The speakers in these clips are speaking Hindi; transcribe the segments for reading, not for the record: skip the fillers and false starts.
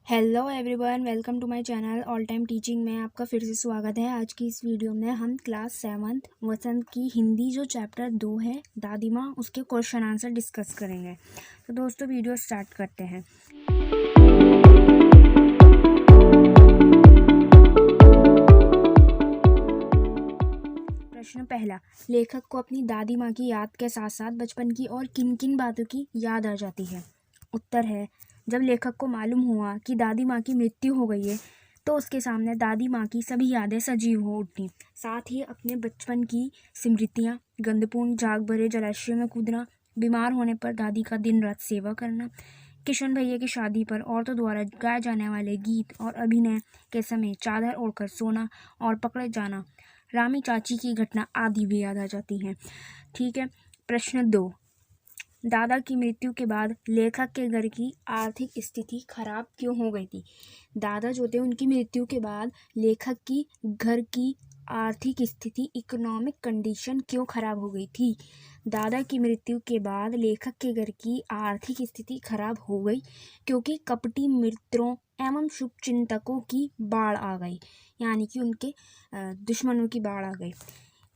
Hello everyone, welcome to my channel all time teaching में आपका फिर से स्वागत है। आज की इस वीडियो में हम क्लास 7 वसंत की हिंदी जो चैप्टर 2 है दादी माँ, उसके क्वेश्चन आंसर डिस्कस करेंगे। तो दोस्तों वीडियो स्टार्ट करते हैं। प्रश्न पहला, लेखक को अपनी दादी माँ की याद के साथ साथ बचपन की और किन किन बातों की याद आ जाती है। उत्तर है, जब लेखक को मालूम हुआ कि दादी माँ की मृत्यु हो गई है तो उसके सामने दादी माँ की सभी यादें सजीव हो उठी। साथ ही अपने बचपन की स्मृतियाँ, गंधपूर्ण झाग भरे जलाशय में कूदना, बीमार होने पर दादी का दिन रात सेवा करना, किशन भैया की शादी पर औरतों द्वारा गाए जाने वाले गीत और अभिनय के समय चादर ओढ़कर सोना और पकड़े जाना, रामी चाची की घटना आदि भी याद आ जाती हैं। ठीक है। प्रश्न 2, दादा की मृत्यु के बाद लेखक के घर की आर्थिक स्थिति खराब क्यों हो गई थी। दादा जो थे उनकी मृत्यु के बाद लेखक की घर की आर्थिक स्थिति, इकोनॉमिक कंडीशन क्यों खराब हो गई थी। दादा की मृत्यु के बाद लेखक के घर की आर्थिक स्थिति खराब हो गई क्योंकि कपटी मित्रों एवं शुभचिंतकों की बाढ़ आ गई, यानी कि उनके दुश्मनों की बाढ़ आ गई।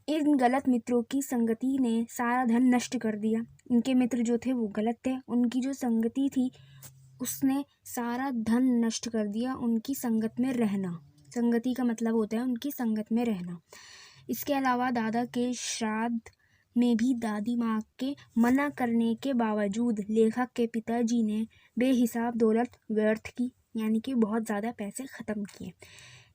इन गलत मित्रों की संगति ने सारा धन नष्ट कर दिया। इनके मित्र जो थे वो गलत थे, उनकी जो संगति थी उसने सारा धन नष्ट कर दिया। उनकी संगत में रहना, संगति का मतलब होता है उनकी संगत में रहना। इसके अलावा दादा के श्राद्ध में भी दादी माँ के मना करने के बावजूद लेखक के पिताजी ने बेहिसाब दौलत व्यर्थ की, यानी कि बहुत ज़्यादा पैसे ख़त्म किए।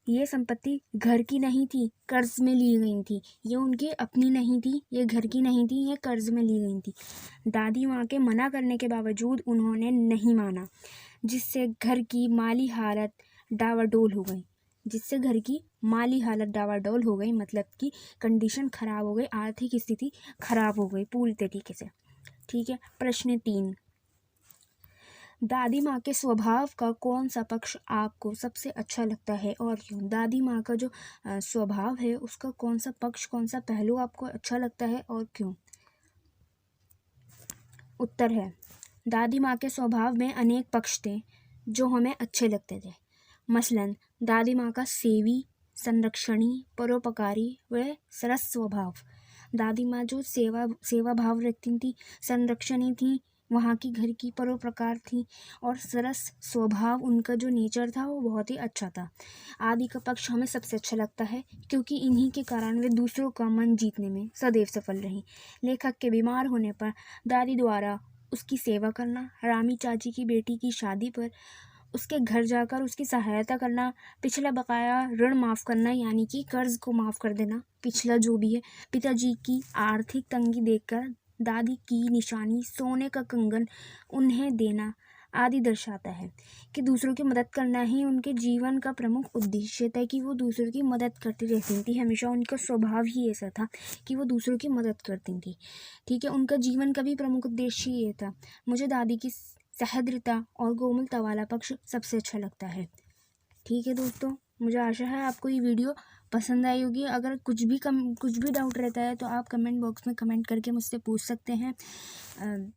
ये संपत्ति घर की नहीं थी, कर्ज में ली गई थी। ये उनकी अपनी नहीं थी, ये घर की नहीं थी, ये कर्ज में ली गई थी। दादी माँ के मना करने के बावजूद उन्होंने नहीं माना, जिससे घर की माली हालत डावाडोल हो गई। मतलब कि कंडीशन खराब हो गई, आर्थिक स्थिति खराब हो गई पूरी तरीके से। ठीक है। प्रश्न 3, दादी माँ के स्वभाव का कौन सा पक्ष आपको सबसे अच्छा लगता है और क्यों। दादी माँ का जो स्वभाव है उसका कौन सा पक्ष, कौन सा पहलू आपको अच्छा लगता है और क्यों। उत्तर है, दादी माँ के स्वभाव में अनेक पक्ष थे जो हमें अच्छे लगते थे। मसलन दादी माँ का सेवी, संरक्षणी, परोपकारी व सरस स्वभाव। दादी माँ जो सेवा भाव रखती थी, संरक्षणी थी, वहाँ की घर की परोपकार थी और सरस स्वभाव, उनका जो नेचर था वो बहुत ही अच्छा था। आदि का पक्ष हमें सबसे अच्छा लगता है क्योंकि इन्हीं के कारण वे दूसरों का मन जीतने में सदैव सफल रहीं। लेखक के बीमार होने पर दादी द्वारा उसकी सेवा करना, रामी चाची की बेटी की शादी पर उसके घर जाकर उसकी सहायता करना, पिछला बकाया ऋण माफ़ करना, यानी कि कर्ज को माफ़ कर देना, पिछला जो भी है, पिताजी की आर्थिक तंगी देखकर दादी की निशानी सोने का कंगन उन्हें देना आदि दर्शाता है कि दूसरों की मदद करना ही उनके जीवन का प्रमुख उद्देश्य था, कि वो दूसरों की मदद करती रहती थी। हमेशा उनका स्वभाव ही ऐसा था कि वो दूसरों की मदद करती थी। ठीक है। उनका जीवन का भी प्रमुख उद्देश्य ये था। मुझे दादी की सहृदयता और कोमलता वाला पक्ष सबसे अच्छा लगता है। ठीक है दोस्तों, मुझे आशा है आपको ये वीडियो पसंद आई होगी। अगर कुछ भी डाउट रहता है तो आप कमेंट बॉक्स में कमेंट करके मुझसे पूछ सकते हैं।